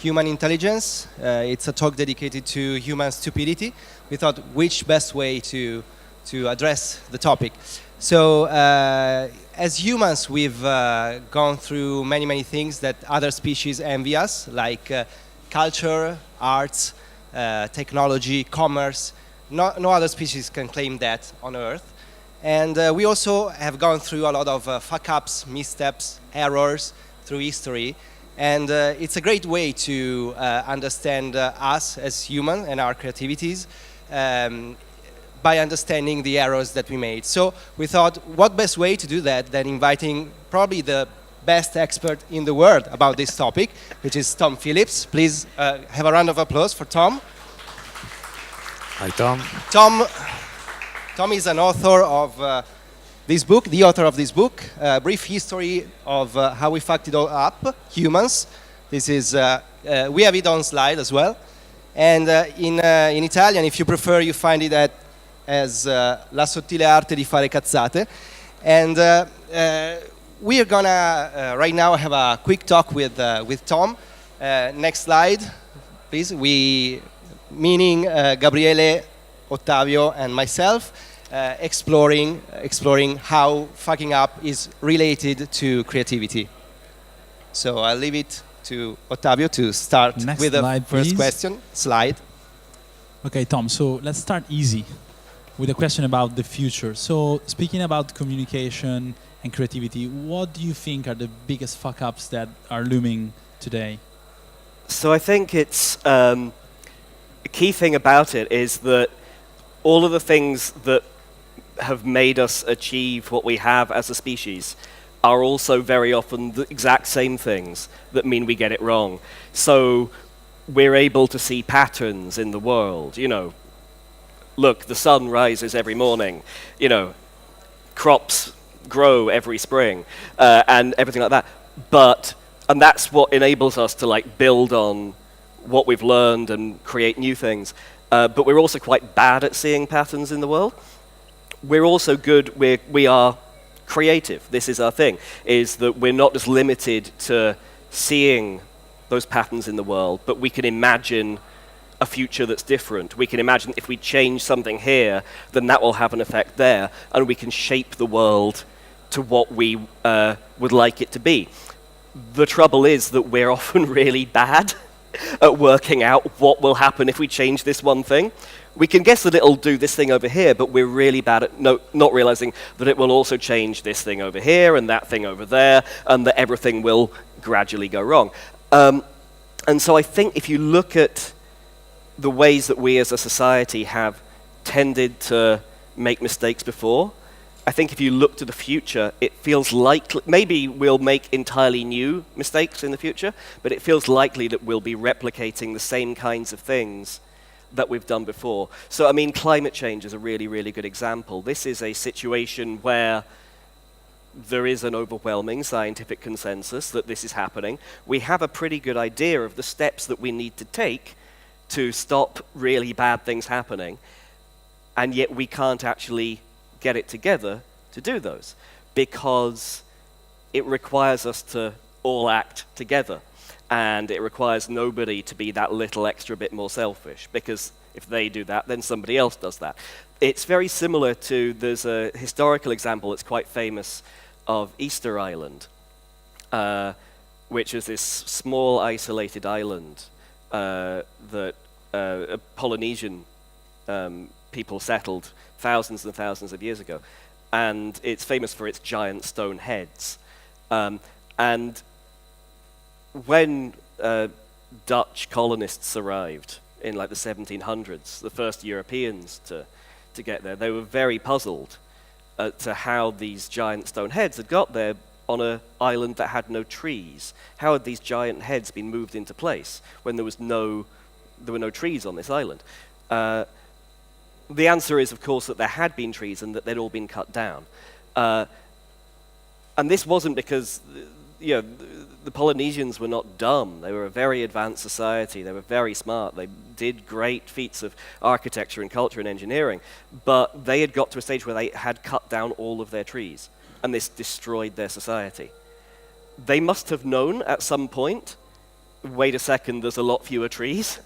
human intelligence. It's a talk dedicated to human stupidity. We thought which best way to address the topic. So as humans, we've gone through many things that other species envy us, like culture, arts, technology, commerce. No other species can claim that on Earth. And we also have gone through a lot of fuck-ups, missteps, errors through history. And it's a great way to understand us as humans and our creativities by understanding the errors that we made. So we thought, what best way to do that than inviting probably the best expert in the world about this topic, which is Tom Phillips. Please have a round of applause for Tom. Hi, Tom. Tom is an author of this book, the author of this book, a brief history of how we fucked it all up, humans. This is, we have it on slide as well. And in Italian, if you prefer, you find it as La sottile arte di fare cazzate. And we are gonna, right now, have a quick talk with Tom. Next slide, please. Meaning Gabriele, Ottavio, and myself, exploring how fucking up is related to creativity. So I'll leave it to Ottavio to start with the first question. Slide. Okay, Tom, so let's start easy with a question about the future. So speaking about communication and creativity, what do you think are the biggest fuck-ups that are looming today? So I think it's... the key thing about it is that all of the things that have made us achieve what we have as a species are also very often the exact same things that mean we get it wrong. So we're able to see patterns in the world, you know. Look, the sun rises every morning, you know, crops grow every spring, and everything like that. And that's what enables us to like build on what we've learned and create new things. But we're also quite bad at seeing patterns in the world. We're also good, we are creative. This is our thing, is that we're not just limited to seeing those patterns in the world, but we can imagine a future that's different. We can imagine if we change something here, then that will have an effect there, and we can shape the world to what we would like it to be. The trouble is that we're often really bad at working out what will happen if we change this one thing. We can guess that it'll do this thing over here, but we're really bad at not realizing that it will also change this thing over here and that thing over there, and that everything will gradually go wrong. And so I think if you look at the ways that we as a society have tended to make mistakes before, I think if you look to the future, it feels likely, maybe we'll make entirely new mistakes in the future, but it feels likely that we'll be replicating the same kinds of things that we've done before. So, I mean, climate change is a really good example. This is a situation where there is an overwhelming scientific consensus that this is happening. We have a pretty good idea of the steps that we need to take to stop really bad things happening, and yet we can't actually get it together to do those, because it requires us to all act together, and it requires nobody to be that little extra bit more selfish, because if they do that, then somebody else does that. It's very similar to, there's a historical example that's quite famous of Easter Island, which is this small isolated island that Polynesian people settled thousands and thousands of years ago. And it's famous for its giant stone heads. And when Dutch colonists arrived in like the 1700s, the first Europeans to get there, they were very puzzled to how these giant stone heads had got there on an island that had no trees. How had these giant heads been moved into place when there were no trees on this island? The answer is, of course, that there had been trees and that they'd all been cut down. And this wasn't because, you know, the Polynesians were not dumb. They were a very advanced society. They were very smart. They did great feats of architecture and culture and engineering. But they had got to a stage where they had cut down all of their trees, and this destroyed their society. They must have known at some point wait a second, there's a lot fewer trees.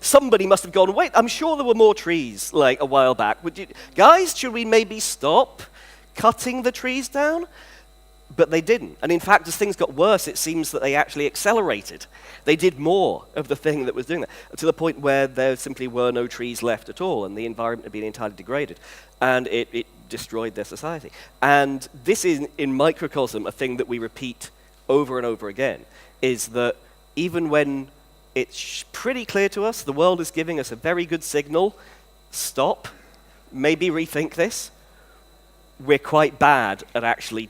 Somebody must have gone, wait, I'm sure there were more trees like a while back. Guys, should we maybe stop cutting the trees down? But they didn't. And in fact, as things got worse, it seems that they actually accelerated. They did more of the thing that was doing that, to the point where there simply were no trees left at all, and the environment had been entirely degraded. And it destroyed their society. And this is, in microcosm, a thing that we repeat over and over again, is that even when it's pretty clear to us, the world is giving us a very good signal, stop, maybe rethink this, we're quite bad at actually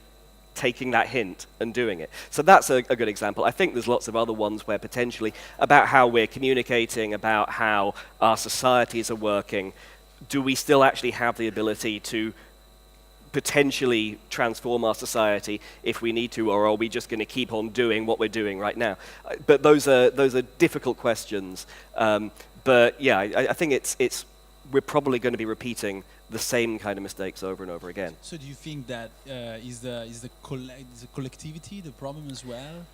taking that hint and doing it. So that's a good example. I think there's lots of other ones where potentially about how we're communicating, about how our societies are working, do we still actually have the ability to potentially transform our society if we need to, or are we just going to keep on doing what we're doing right now? But those are difficult questions. But yeah, I think we're probably going to be repeating the same kind of mistakes over and over again. So do you think that is the collectivity the problem as well,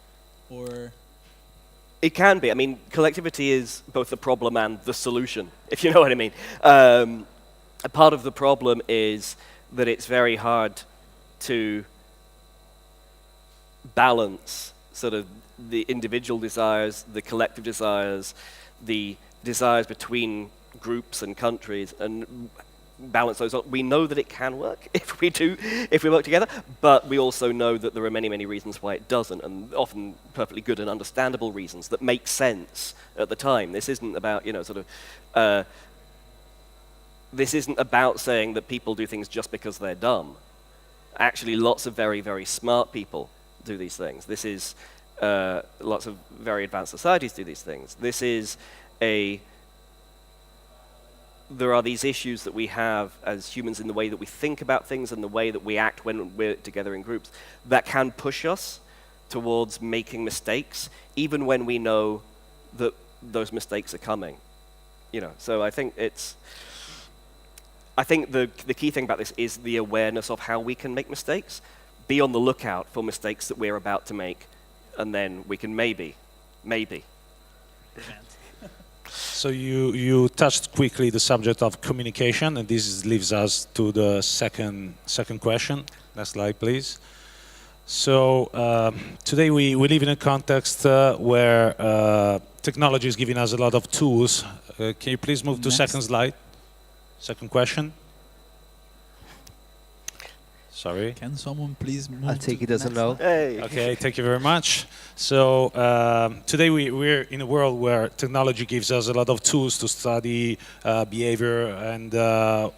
or? It can be. I mean, collectivity is both the problem and the solution, if you know what I mean. A part of the problem is that it's very hard to balance sort of the individual desires, the collective desires, the desires between groups and countries, and balance those. We know that it can work if we work together, but we also know that there are many, many reasons why it doesn't, and often perfectly good and understandable reasons that make sense at the time. This isn't about, this isn't about saying that people do things just because they're dumb. Actually, lots of very, very smart people do these things. This is, lots of very advanced societies do these things. This is there are these issues that we have as humans in the way that we think about things and the way that we act when we're together in groups that can push us towards making mistakes, even when we know that those mistakes are coming. So I think the key thing about this is the awareness of how we can make mistakes. Be on the lookout for mistakes that we're about to make, and then we can maybe Prevent. So you touched quickly the subject of communication, and this leads us to the second question. Next slide, please. So today we live in a context where technology is giving us a lot of tools. Can you please move to second slide? Second question. Sorry. Can someone please move? I think he doesn't know. Hey. Okay, thank you very much. So today we're in a world where technology gives us a lot of tools to study behavior and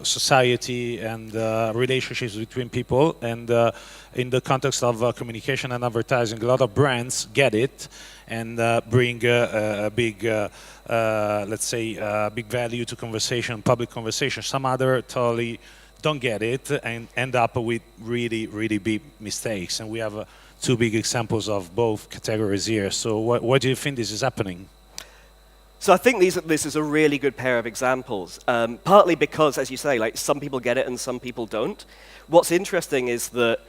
society and relationships between people. And in the context of communication and advertising, a lot of brands get it and bring a big, let's say, big value to conversation, public conversation. Some other totally don't get it and end up with really, really big mistakes. And we have two big examples of both categories here. So why do you think this is happening? So I think this is a really good pair of examples, partly because, as you say, like some people get it and some people don't. What's interesting is that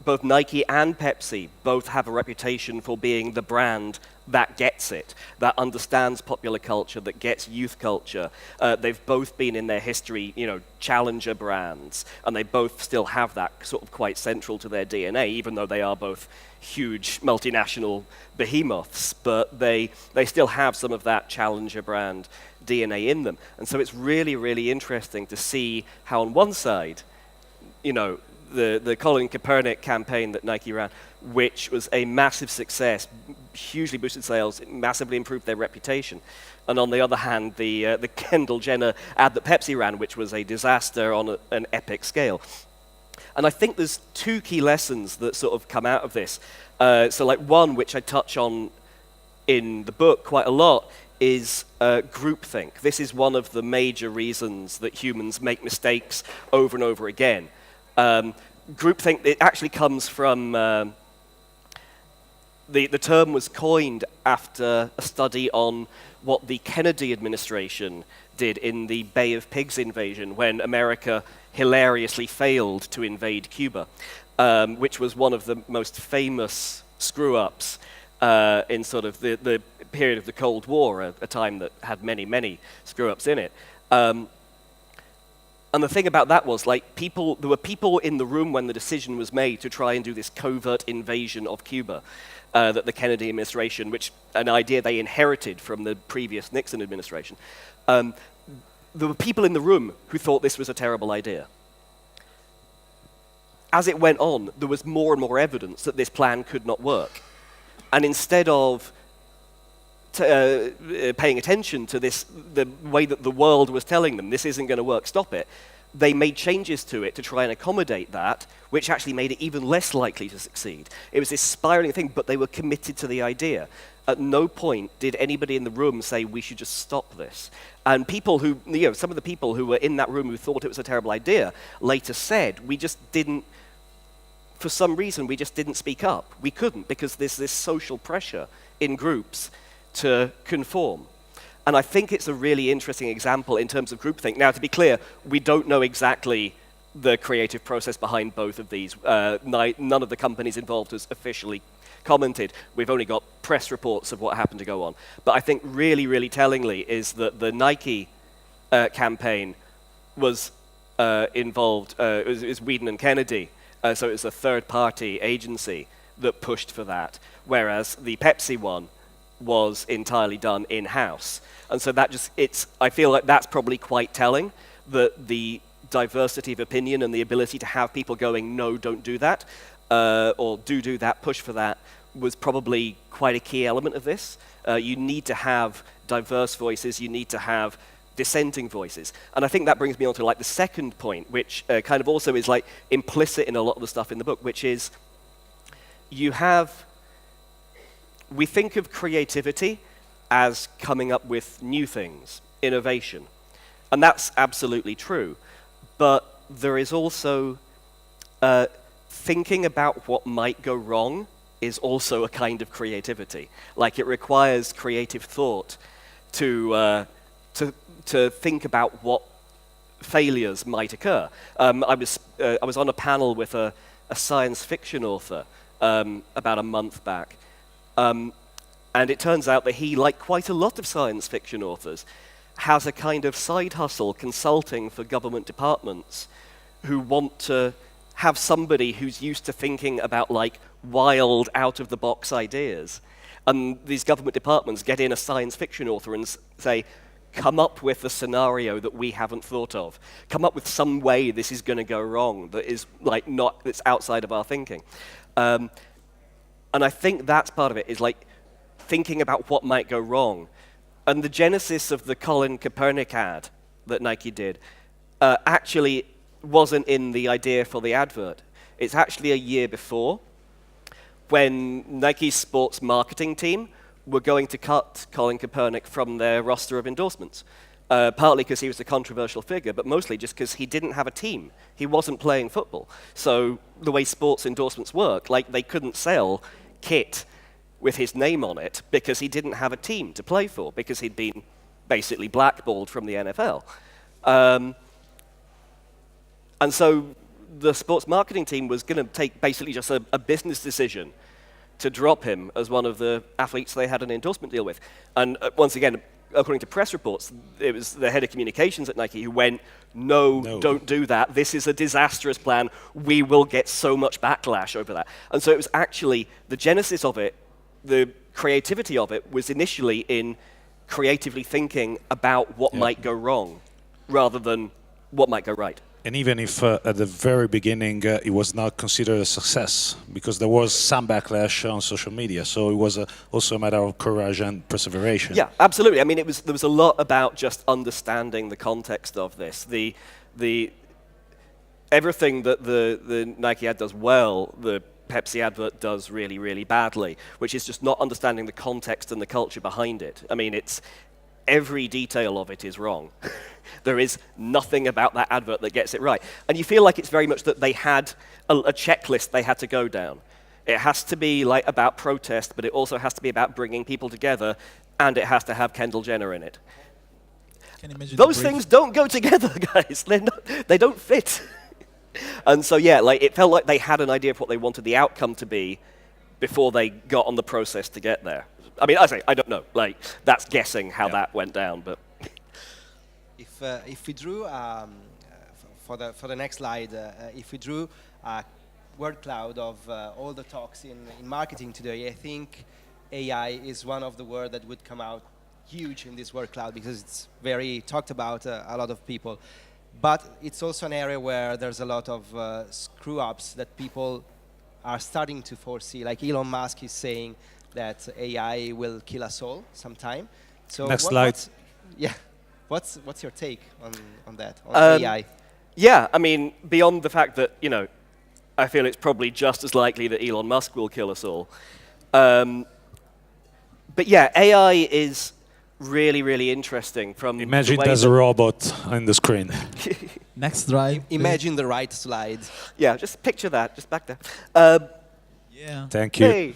both Nike and Pepsi both have a reputation for being the brand that gets it, that understands popular culture, that gets youth culture. They've both been in their history, challenger brands, and they both still have that sort of quite central to their DNA, even though they are both huge multinational behemoths, but they still have some of that challenger brand DNA in them. And so it's really, really interesting to see how on one side, the Colin Kaepernick campaign that Nike ran, which was a massive success, hugely boosted sales, massively improved their reputation. And on the other hand, the Kendall Jenner ad that Pepsi ran, which was a disaster on an epic scale. And I think there's two key lessons that sort of come out of this. So like one, which I touch on in the book quite a lot, is groupthink. This is one of the major reasons that humans make mistakes over and over again. Groupthink, it actually comes from, the term was coined after a study on what the Kennedy administration did in the Bay of Pigs invasion when America hilariously failed to invade Cuba, which was one of the most famous screw-ups in sort of the period of the Cold War, a time that had many, many screw-ups in it. And the thing about that was, like, there were people in the room when the decision was made to try and do this covert invasion of Cuba, that the Kennedy administration, an idea they inherited from the previous Nixon administration. There were people in the room who thought this was a terrible idea. As it went on, there was more and more evidence that this plan could not work. And instead of paying attention to the way that the world was telling them, this isn't going to work, stop it, they made changes to it to try and accommodate that, which actually made it even less likely to succeed. It was this spiraling thing, but they were committed to the idea. At no point did anybody in the room say, we should just stop this. And people who, some of the people who were in that room who thought it was a terrible idea later said, we just didn't, for some reason, we just didn't speak up. We couldn't, because there's this social pressure in groups to conform. And I think it's a really interesting example in terms of groupthink. Now, to be clear, we don't know exactly the creative process behind both of these. None of the companies involved has officially commented. We've only got press reports of what happened to go on. But I think really, really tellingly is that the Nike campaign was involved, it was Whedon and Kennedy, so it was a third-party agency that pushed for that, whereas the Pepsi one was entirely done in-house. And so that I feel like that's probably quite telling, that the diversity of opinion and the ability to have people going, no, don't do that, or do that, push for that, was probably quite a key element of this. You need to have diverse voices, you need to have dissenting voices. And I think that brings me on to like the second point, which kind of also is like implicit in a lot of the stuff in the book, which is we think of creativity as coming up with new things, innovation. And that's absolutely true. But there is also thinking about what might go wrong is also a kind of creativity. Like, it requires creative thought to think about what failures might occur. I was on a panel with a science fiction author about a month back. And it turns out that he, like quite a lot of science fiction authors, has a kind of side hustle consulting for government departments who want to have somebody who's used to thinking about like wild, out-of-the-box ideas. And these government departments get in a science fiction author and say, come up with a scenario that we haven't thought of. Come up with some way this is going to go wrong that is like that's outside of our thinking. And I think that's part of it, is like thinking about what might go wrong. And the genesis of the Colin Kaepernick ad that Nike did actually wasn't in the idea for the advert. It's actually a year before, when Nike's sports marketing team were going to cut Colin Kaepernick from their roster of endorsements. Partly because he was a controversial figure, but mostly just because he didn't have a team. He wasn't playing football. So the way sports endorsements work, like they couldn't sell kit with his name on it because he didn't have a team to play for, because he'd been basically blackballed from the NFL. And so the sports marketing team was going to take basically just a business decision to drop him as one of the athletes they had an endorsement deal with. And once again, according to press reports, it was the head of communications at Nike who went, no, don't do that. This is a disastrous plan. We will get so much backlash over that. And so it was actually the genesis of it, the creativity of it, was initially in creatively thinking about what might go wrong rather than what might go right. And even if at the very beginning it was not considered a success, because there was some backlash on social media, so it was also a matter of courage and perseverance. Yeah, absolutely. I mean, there was a lot about just understanding the context of this. Everything that the Nike ad does well, the Pepsi advert does really, really badly, which is just not understanding the context and the culture behind it. I mean, every detail of it is wrong. There is nothing about that advert that gets it right. And you feel like it's very much that they had a checklist they had to go down. It has to be like about protest, but it also has to be about bringing people together, and it has to have Kendall Jenner in it. Those things don't go together, guys. They don't fit. And so, yeah, like it felt like they had an idea of what they wanted the outcome to be before they got on the process to get there. I mean, I don't know. Like, that's guessing how that went down, but. If we drew for the next slide, if we drew a word cloud of all the talks in marketing today, I think AI is one of the words that would come out huge in this word cloud because it's very talked about a lot of people. But it's also an area where there's a lot of screw-ups that people are starting to foresee. Like Elon Musk is saying that AI will kill us all sometime. So next slide. What's your take on that, on AI? Yeah, I mean, beyond the fact that, you know, I feel it's probably just as likely that Elon Musk will kill us all. But yeah, AI is really, really interesting from Imagine there's a robot on the screen. Next slide. Imagine the right slide. Yeah, just picture that, just back there. Yeah. Thank you. Hey,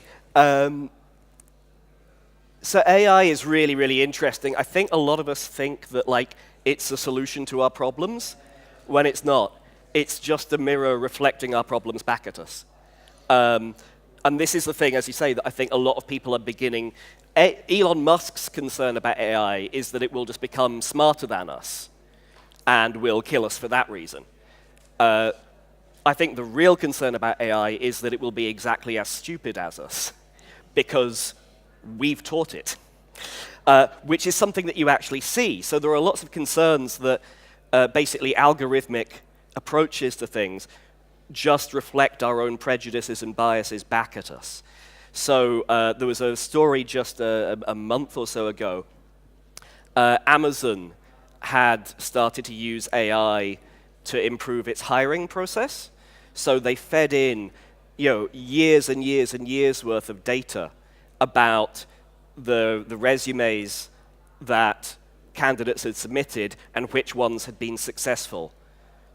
so AI is really, really interesting. I think a lot of us think that like it's a solution to our problems, when it's not. It's just a mirror reflecting our problems back at us. And this is the thing, as you say, that I think a lot of people are beginning. Elon Musk's concern about AI is that it will just become smarter than us and will kill us for that reason. I think the real concern about AI is that it will be exactly as stupid as us because we've taught it, which is something that you actually see. So there are lots of concerns that basically algorithmic approaches to things just reflect our own prejudices and biases back at us. So there was a story just a month or so ago. Amazon had started to use AI to improve its hiring process. So they fed in, you know, years and years and years worth of data about the resumes that candidates had submitted and which ones had been successful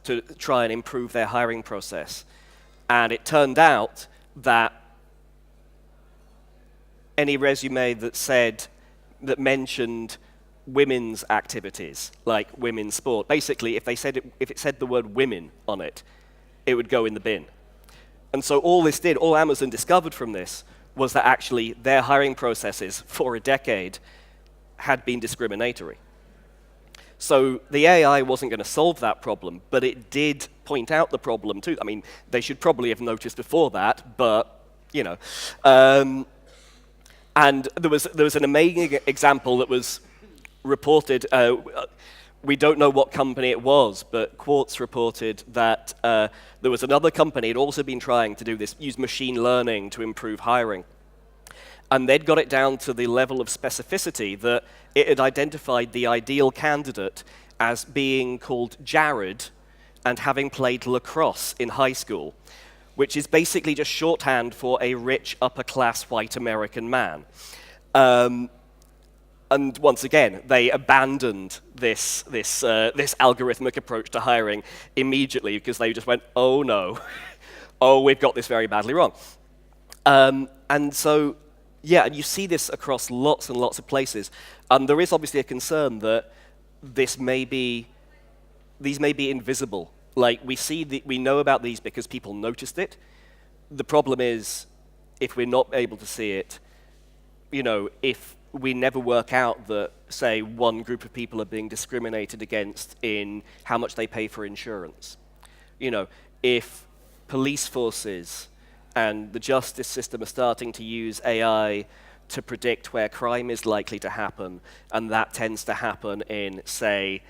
to try and improve their hiring process. And it turned out that any resume that mentioned women's activities, like women's sport, basically if it said the word women on it, it would go in the bin. And so all Amazon discovered from this was that actually their hiring processes for a decade had been discriminatory. So the AI wasn't going to solve that problem, but it did point out the problem too. I mean, they should probably have noticed before that, but, you know. And there was an amazing example that was reported. We don't know what company it was, but Quartz reported that there was another company had also been trying to do this, use machine learning to improve hiring. And they'd got it down to the level of specificity that it had identified the ideal candidate as being called Jared and having played lacrosse in high school, which is basically just shorthand for a rich, upper-class white American man. And once again, they abandoned this algorithmic approach to hiring immediately because they just went, oh no, oh, we've got this very badly wrong. And so, yeah, and you see this across lots and lots of places. And there is obviously a concern that these may be invisible. Like, we know about these because people noticed it. The problem is, if we're not able to see it, you know, if we never work out that, say, one group of people are being discriminated against in how much they pay for insurance. You know, if police forces and the justice system are starting to use AI to predict where crime is likely to happen, and that tends to happen in, say,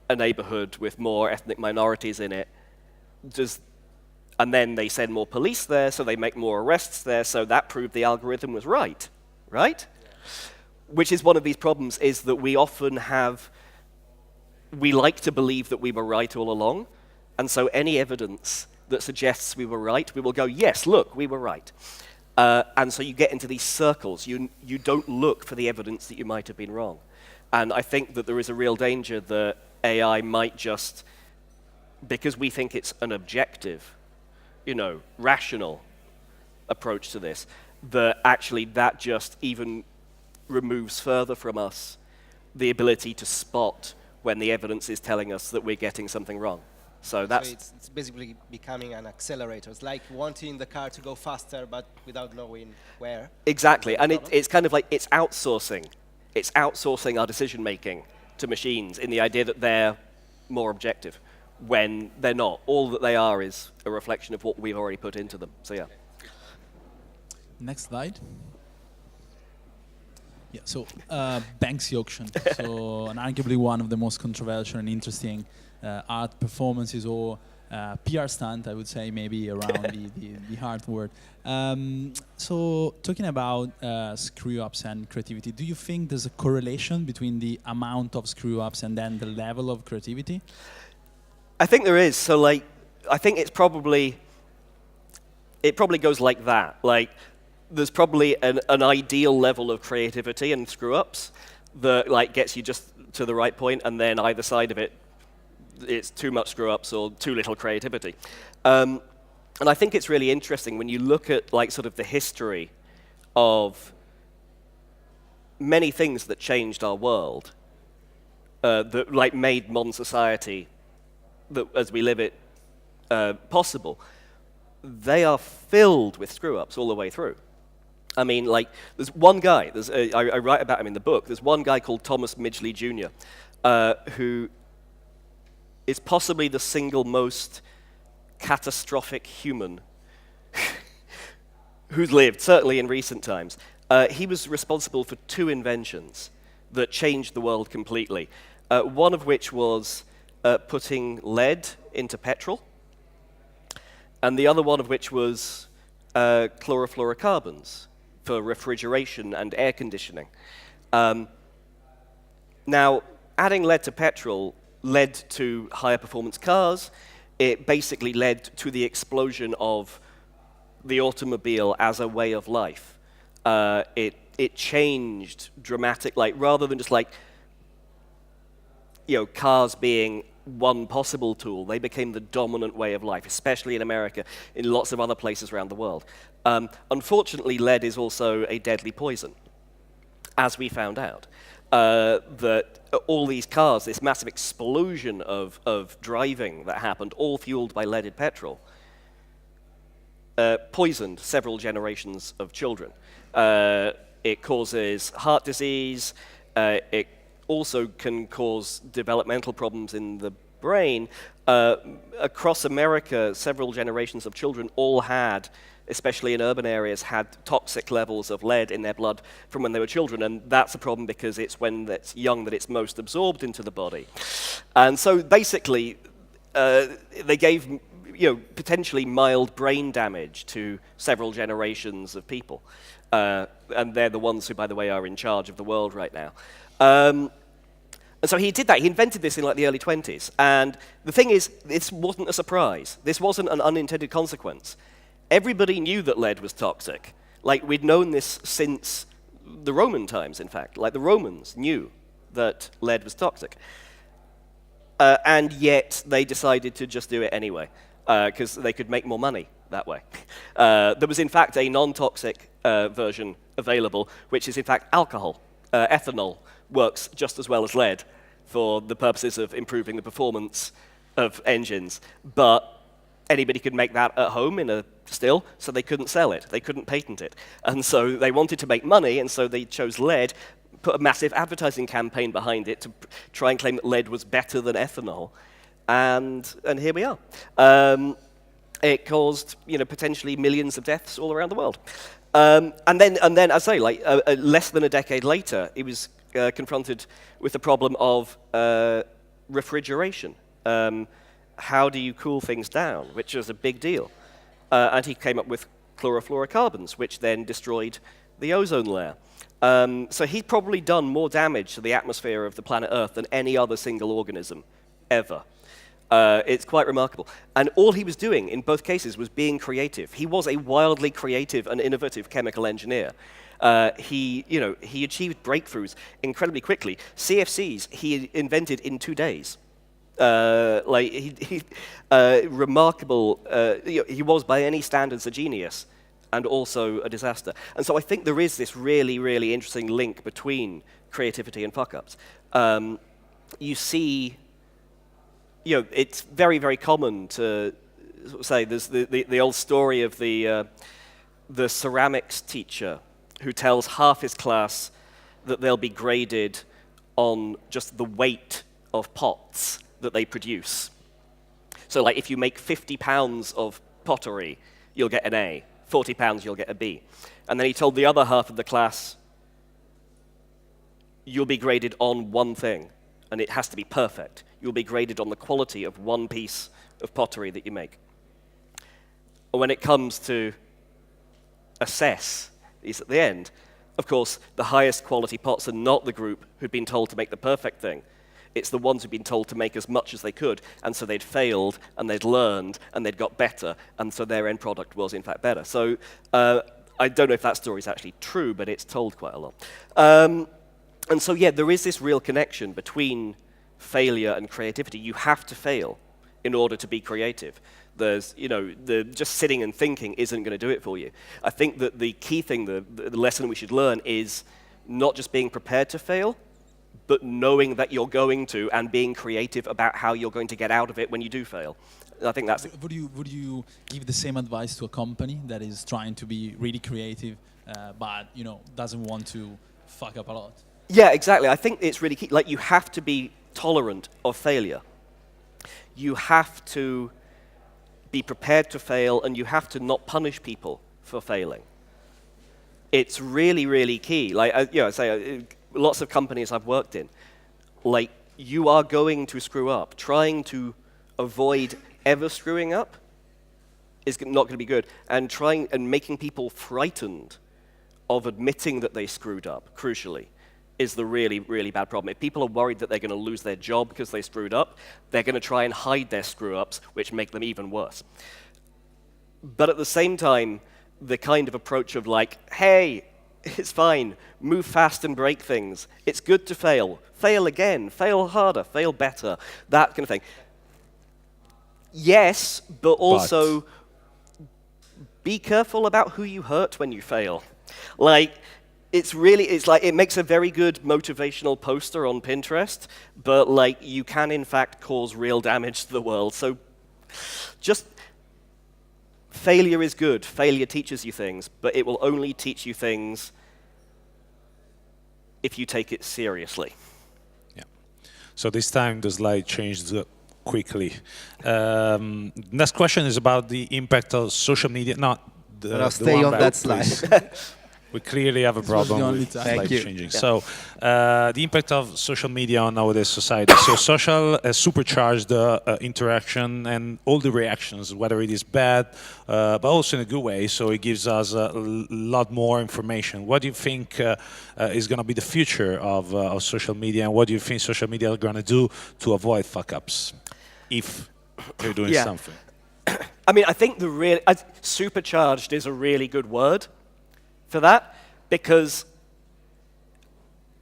a neighborhood with more ethnic minorities in it, and then they send more police there, so they make more arrests there, so that proved the algorithm was right? Yeah. Which is one of these problems, is that we often we like to believe that we were right all along, and so any evidence that suggests we were right, we will go, yes, look, we were right. And so you get into these circles. You don't look for the evidence that you might have been wrong. And I think that there is a real danger that AI might just, because we think it's an objective, you know, rational approach to this, that actually that just even removes further from us the ability to spot when the evidence is telling us that we're getting something wrong. So that's So it's basically becoming an accelerator. It's like wanting the car to go faster, but without knowing where. exactly, and Problem? it's kind of like it's outsourcing. It's outsourcing our decision making to machines in the idea that they're more objective when they're not. All that they are is a reflection of what we've already put into them. So yeah. Next slide. Yeah, so Banksy auction. So and arguably one of the most controversial and interesting art performances or PR stunt, I would say, maybe around the hard word. So talking about screw-ups and creativity, do you think there's a correlation between the amount of screw-ups and then the level of creativity? I think there is. So like, I think it probably goes like that. Like, there's probably an ideal level of creativity and screw-ups that like gets you just to the right point, and then either side of it, it's too much screw-ups or too little creativity. And I think it's really interesting when you look at like sort of the history of many things that changed our world, that like made modern society, that as we live it, possible. They are filled with screw-ups all the way through. I mean, like, there's one guy, I write about him in the book, there's one guy called Thomas Midgley Jr., who is possibly the single most catastrophic human who's lived, certainly in recent times. He was responsible for 2 inventions that changed the world completely, one of which was putting lead into petrol, and the other one of which was chlorofluorocarbons for refrigeration and air conditioning. Now, adding lead to petrol led to higher performance cars. It basically led to the explosion of the automobile as a way of life. It changed dramatic, like rather than just like, you know, cars being one possible tool, they became the dominant way of life, especially in America, in lots of other places around the world. Unfortunately, lead is also a deadly poison, as we found out. That all these cars, this massive explosion of driving that happened, all fueled by leaded petrol, poisoned several generations of children. It causes heart disease, it also can cause developmental problems in the brain. Across America, several generations of children all had, especially in urban areas, had toxic levels of lead in their blood from when they were children, and that's a problem because it's when it's young that it's most absorbed into the body. And so basically, they gave, you know, potentially mild brain damage to several generations of people. And they're the ones who, by the way, are in charge of the world right now. And so he did that. He invented this in like the early 20s. And the thing is, this wasn't a surprise. This wasn't an unintended consequence. Everybody knew that lead was toxic. Like, we'd known this since the Roman times, in fact. Like, the Romans knew that lead was toxic. And yet, they decided to just do it anyway, because they could make more money that way. There was, in fact, a non-toxic version available, which is, in fact, alcohol. Ethanol works just as well as lead for the purposes of improving the performance of engines. But anybody could make that at home in a still, so they couldn't sell it. They couldn't patent it. And so they wanted to make money, and so they chose lead, put a massive advertising campaign behind it to try and claim that lead was better than ethanol. And here we are. It caused, you know, potentially millions of deaths all around the world. And then, as I say, like less than a decade later, he was confronted with the problem of refrigeration. How do you cool things down, which was a big deal. And he came up with chlorofluorocarbons, which then destroyed the ozone layer. So he'd probably done more damage to the atmosphere of the planet Earth than any other single organism ever. It's quite remarkable. And all he was doing in both cases was being creative. He was a wildly creative and innovative chemical engineer. He achieved breakthroughs incredibly quickly. CFCs he invented in 2 days. Remarkable. He was by any standards a genius, and also a disaster. And so I think there is this really, really interesting link between creativity and fuck-ups. You see it's very, very common to say, there's the old story of the ceramics teacher who tells half his class that they'll be graded on just the weight of pots that they produce. So like if you make 50 pounds of pottery, you'll get an A. 40 pounds, you'll get a B. And then he told the other half of the class, you'll be graded on one thing, and it has to be perfect. You'll be graded on the quality of one piece of pottery that you make. And when it comes to assess, is at the end, of course, the highest quality pots are not the group who'd been told to make the perfect thing. It's the ones who'd been told to make as much as they could, and so they'd failed, and they'd learned, and they'd got better, and so their end product was, in fact, better. So I don't know if that story is actually true, but it's told quite a lot. And so, yeah, there is this real connection between failure and creativity. You have to fail in order to be creative. There's, just sitting and thinking isn't going to do it for you. I think that the key thing, the lesson we should learn is not just being prepared to fail, but knowing that you're going to and being creative about how you're going to get out of it when you do fail. I think that's... Would you give the same advice to a company that is trying to be really creative, but, doesn't want to fuck up a lot? Yeah, exactly. I think it's really key. Like, you have to be tolerant of failure. You have to be prepared to fail, and you have to not punish people for failing. It's really, really key. Like, I say, lots of companies I've worked in, like, you are going to screw up. Trying to avoid ever screwing up is not going to be good. And making people frightened of admitting that they screwed up, crucially, is the really, really bad problem. If people are worried that they're going to lose their job because they screwed up, they're going to try and hide their screw-ups, which make them even worse. But at the same time, the kind of approach of like, hey, it's fine, move fast and break things. It's good to fail. Fail again, fail harder, fail better, that kind of thing. Yes, but also be careful about who you hurt when you fail. Like, it's like, it makes a very good motivational poster on Pinterest, but like, you can in fact cause real damage to the world. So just, failure is good. Failure teaches you things, but it will only teach you things if you take it seriously. Yeah. So this time the slide changed quickly. Next question is about the impact of social media. I'll stay on that slide. We clearly have a problem with slide changing. Yeah. So the impact of social media on nowadays society. So social has supercharged the interaction and all the reactions, whether it is bad, but also in a good way. So it gives us a lot more information. What do you think is going to be the future of social media, and what do you think social media are going to do to avoid fuck-ups, if they're doing something? I mean, I think supercharged is a really good word for that, because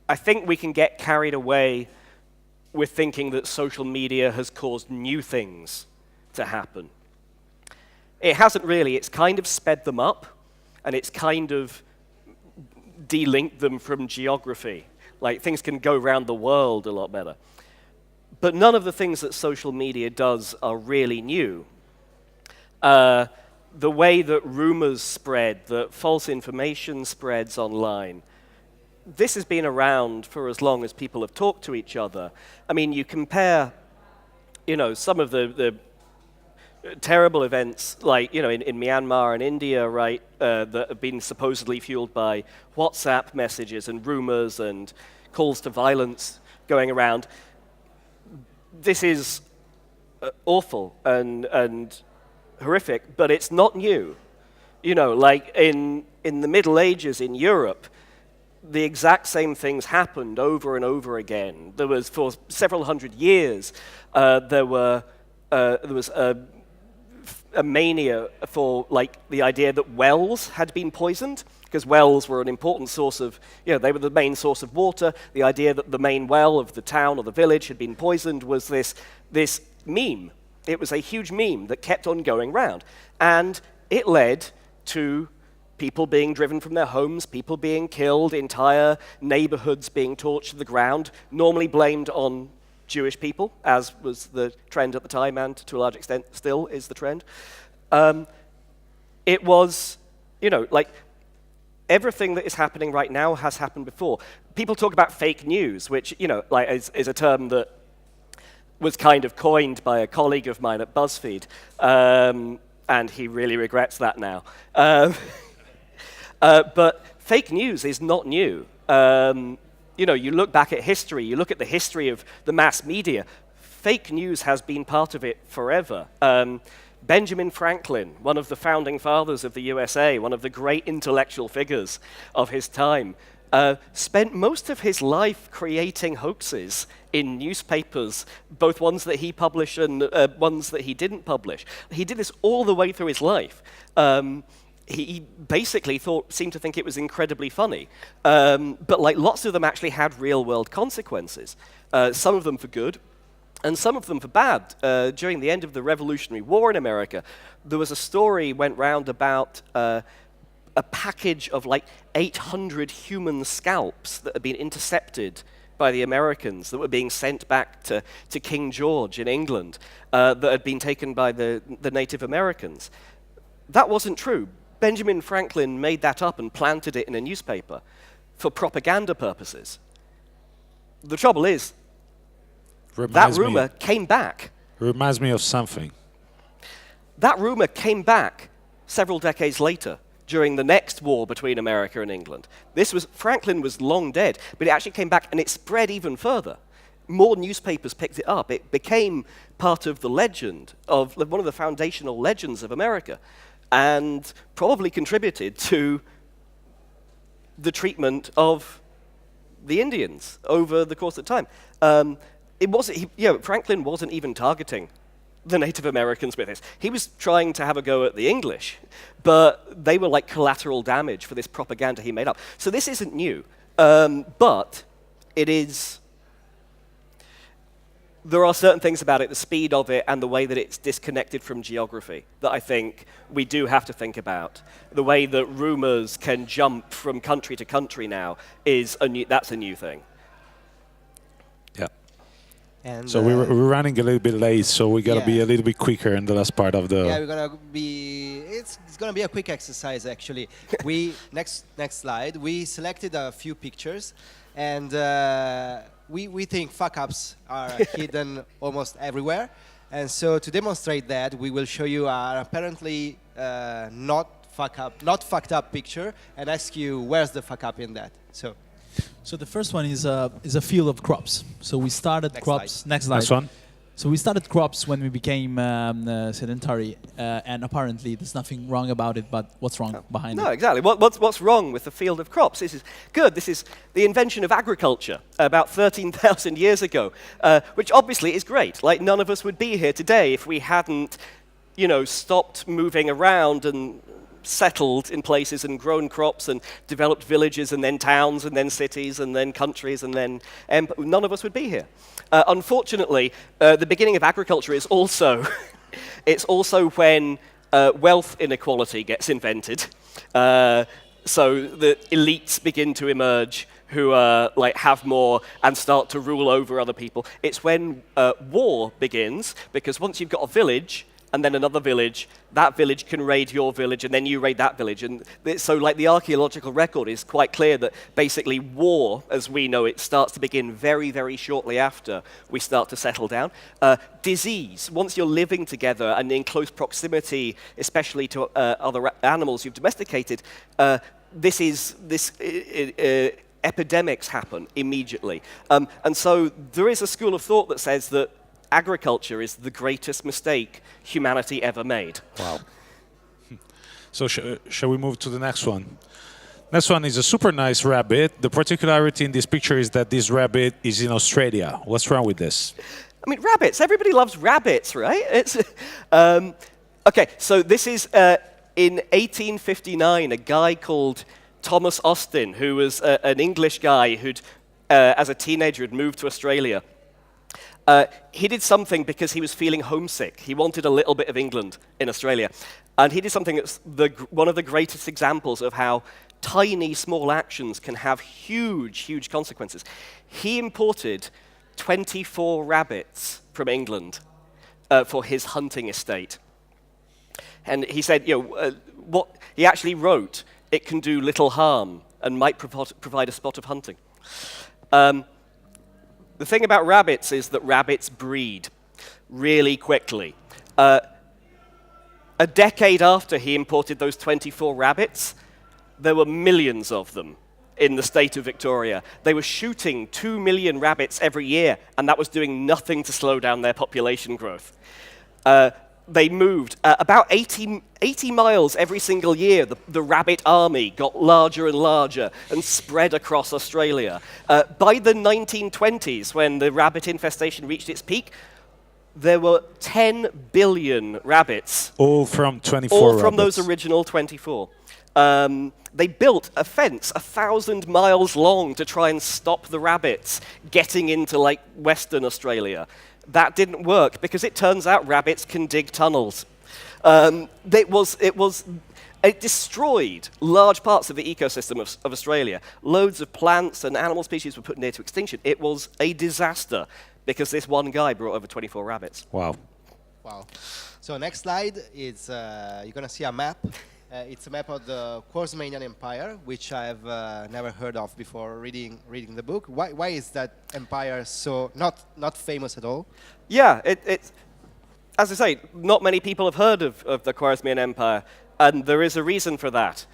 I think we can get carried away with thinking that social media has caused new things to happen. It hasn't really. It's kind of sped them up, and it's kind of de-linked them from geography. Like, things can go around the world a lot better. But none of the things that social media does are really new. The way that rumors spread, that false information spreads online, this has been around for as long as people have talked to each other. I mean, you compare, some of the terrible events, like, in Myanmar and India, right, that have been supposedly fueled by WhatsApp messages and rumors and calls to violence going around. This is awful and horrific, but it's not new. Like in the Middle Ages in Europe, the exact same things happened over and over again. There was, for several hundred years, there was a mania for, like, the idea that wells had been poisoned, because wells were an important source of, they were the main source of water. The idea that the main well of the town or the village had been poisoned was this meme. It was a huge meme that kept on going round. And it led to people being driven from their homes, people being killed, entire neighborhoods being torched to the ground, normally blamed on Jewish people, as was the trend at the time and to a large extent still is the trend. It was, like everything that is happening right now has happened before. People talk about fake news, which, like is a term that was kind of coined by a colleague of mine at BuzzFeed, and he really regrets that now. But fake news is not new. You look back at history, you look at the history of the mass media, fake news has been part of it forever. Benjamin Franklin, one of the founding fathers of the USA, one of the great intellectual figures of his time, spent most of his life creating hoaxes in newspapers, both ones that he published and ones that he didn't publish. He did this all the way through his life. He basically seemed to think it was incredibly funny. But like lots of them actually had real-world consequences. Some of them for good, and some of them for bad. During the end of the Revolutionary War in America, there was a story went round about a package of like 800 human scalps that had been intercepted by the Americans that were being sent back to King George in England that had been taken by the Native Americans. That wasn't true. Benjamin Franklin made that up and planted it in a newspaper for propaganda purposes. The trouble is, that rumor came back. Reminds me of something. That rumor came back several decades later during the next war between America and England. Franklin was long dead, but it actually came back and it spread even further. More newspapers picked it up. It became part of the legend, of one of the foundational legends of America, and probably contributed to the treatment of the Indians over the course of time. Franklin wasn't even targeting the Native Americans with this. He was trying to have a go at the English, but they were like collateral damage for this propaganda he made up. So this isn't new, but it is. There are certain things about it, the speed of it and the way that it's disconnected from geography, that I think we do have to think about. The way that rumors can jump from country to country now that's a new thing. Yeah. And so we're running a little bit late, so we gotta be a little bit quicker in the last part of the. Yeah, we're gonna be. It's gonna be a quick exercise actually. Next slide. We selected a few pictures, and we think fuck-ups are hidden almost everywhere. And so to demonstrate that, we will show you an apparently not fucked up picture and ask you where's the fuck-up in that. So the first one is a field of crops. So we started crops. Next slide. Next one. So we started crops when we became sedentary, and apparently there's nothing wrong about it. But what's wrong behind it? No, exactly. What's wrong with the field of crops? This is good. This is the invention of agriculture about 13,000 years ago, which obviously is great. Like none of us would be here today if we hadn't, stopped moving around and settled in places and grown crops and developed villages and then towns and then cities and then countries and then none of us would be here. Unfortunately, the beginning of agriculture is also it's also when wealth inequality gets invented. So the elites begin to emerge who have more and start to rule over other people. It's when war begins, because once you've got a village and then another village, that village can raid your village, and then you raid that village. And so the archaeological record is quite clear that basically war, as we know it, starts to begin very, very shortly after we start to settle down. Disease, once you're living together and in close proximity, especially to other animals you've domesticated, epidemics happen immediately. And so there is a school of thought that says that agriculture is the greatest mistake humanity ever made. Wow. So shall we move to the next one? Next one is a super nice rabbit. The particularity in this picture is that this rabbit is in Australia. What's wrong with this? I mean, rabbits. Everybody loves rabbits, right? It's okay, so this is in 1859, a guy called Thomas Austin, who was an English guy who'd, as a teenager, had moved to Australia. He did something because he was feeling homesick. He wanted a little bit of England in Australia. And he did something that's one of the greatest examples of how tiny, small actions can have huge, huge consequences. He imported 24 rabbits from England for his hunting estate. And he said, what he actually wrote, it can do little harm and might provide a spot of hunting. The thing about rabbits is that rabbits breed really quickly. A decade after he imported those 24 rabbits, there were millions of them in the state of Victoria. They were shooting 2 million rabbits every year, and that was doing nothing to slow down their population growth. They moved about 80 miles every single year. The rabbit army got larger and larger and spread across Australia. By the 1920s, when the rabbit infestation reached its peak, there were 10 billion rabbits. All from 24 All rabbits. from those original 24. They built a fence 1,000 miles long to try and stop the rabbits getting into, like, Western Australia. That didn't work because it turns out rabbits can dig tunnels. It destroyed large parts of the ecosystem of Australia. Loads of plants and animal species were put near to extinction. It was a disaster because this one guy brought over 24 rabbits. Wow. Wow. So next slide is you're going to see a map. It's a map of the Quarsmanian Empire, which I've never heard of before reading the book. Why is that empire so not famous at all? Yeah, it's as I say, not many people have heard of the Khwarezmian Empire, and there is a reason for that,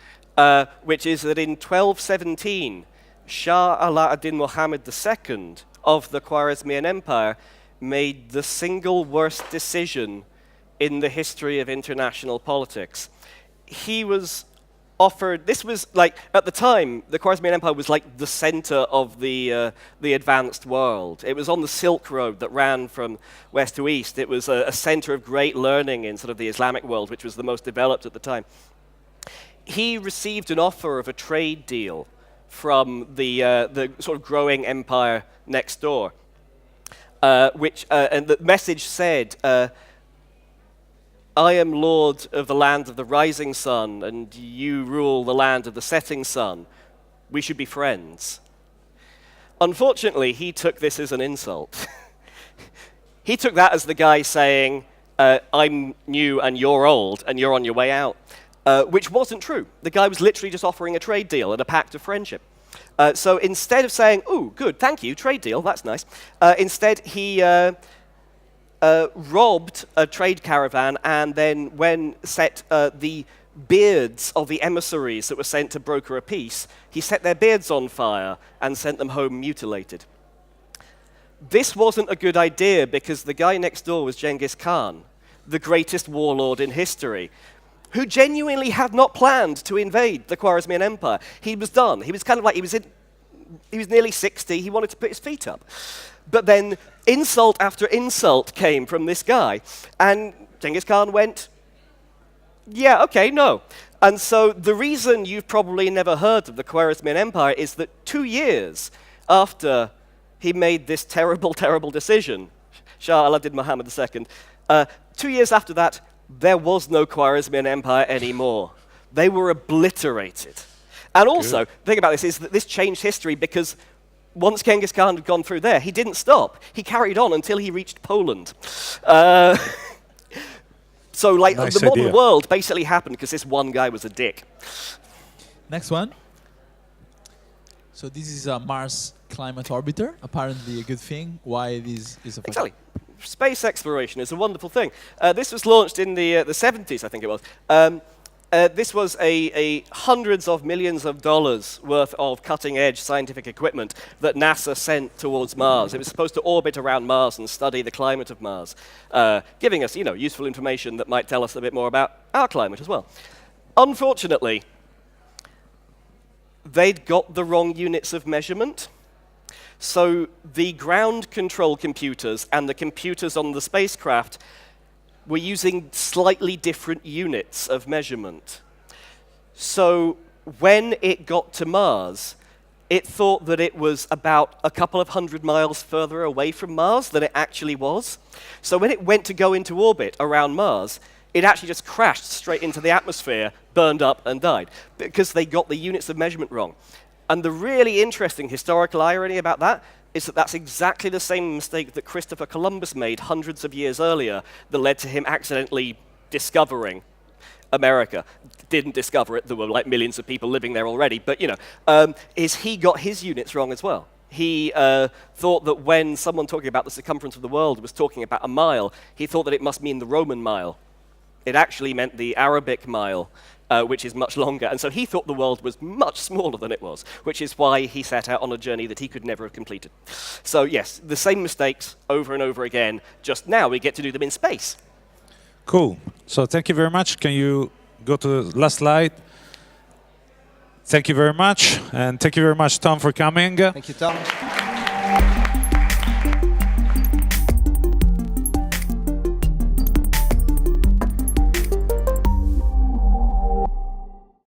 which is that in 1217, Shah Ala ad-Din Muhammad II of the Khwarezmian Empire made the single worst decision in the history of international politics. He was offered, this was like, at the time, the Khwarezmian Empire was like the center of the advanced world. It was on the Silk Road that ran from west to east. It was a center of great learning in sort of the Islamic world, which was the most developed at the time. He received an offer of a trade deal from the sort of growing empire next door, and the message said, I am lord of the land of the rising sun, and you rule the land of the setting sun. We should be friends. Unfortunately, he took this as an insult. He took that as the guy saying, I'm new and you're old, and you're on your way out, which wasn't true. The guy was literally just offering a trade deal and a pact of friendship. So instead of saying, ooh, good, thank you, trade deal, that's nice, instead he robbed a trade caravan and then set the beards of the emissaries that were sent to broker a peace, he set their beards on fire and sent them home mutilated. This wasn't a good idea because the guy next door was Genghis Khan, the greatest warlord in history, who genuinely had not planned to invade the Khwarezmian Empire. He was done. He was kind of like, he was nearly 60, he wanted to put his feet up. But then insult after insult came from this guy, and Genghis Khan went, yeah, okay, no. And so the reason you've probably never heard of the Khwarezmian Empire is that 2 years after he made this terrible, terrible decision, Shah Ala ad-Din Muhammad II, 2 years after that, there was no Khwarezmian Empire anymore. They were obliterated. And also, the thing about this is that this changed history because once Genghis Khan had gone through there, he didn't stop. He carried on until he reached Poland. So, like, nice the modern idea. world basically happened because this one guy was a dick. Next one. So this is a Mars climate orbiter. Apparently a good thing. Why this is a Exactly. Space exploration is a wonderful thing. This was launched in the 70s, I think it was. This was a hundreds of millions of dollars worth of cutting-edge scientific equipment that NASA sent towards Mars. It was supposed to orbit around Mars and study the climate of Mars, giving us, useful information that might tell us a bit more about our climate as well. Unfortunately, they'd got the wrong units of measurement. So the ground control computers and the computers on the spacecraft were using slightly different units of measurement. So when it got to Mars, it thought that it was about a couple of 100 miles further away from Mars than it actually was. So when it went to go into orbit around Mars, it actually just crashed straight into the atmosphere, burned up, and died, because they got the units of measurement wrong. And the really interesting historical irony about that is that that's exactly the same mistake that Christopher Columbus made hundreds of years earlier that led to him accidentally discovering America. Didn't discover it, there were like millions of people living there already, but is he got his units wrong as well. He thought that when someone talking about the circumference of the world was talking about a mile, he thought that it must mean the Roman mile. It actually meant the Arabic mile, which is much longer. And so he thought the world was much smaller than it was, which is why he set out on a journey that he could never have completed. So yes, the same mistakes over and over again, just now we get to do them in space. Cool. So thank you very much. Can you go to the last slide? Thank you very much. And thank you very much, Tom, for coming. Thank you, Tom.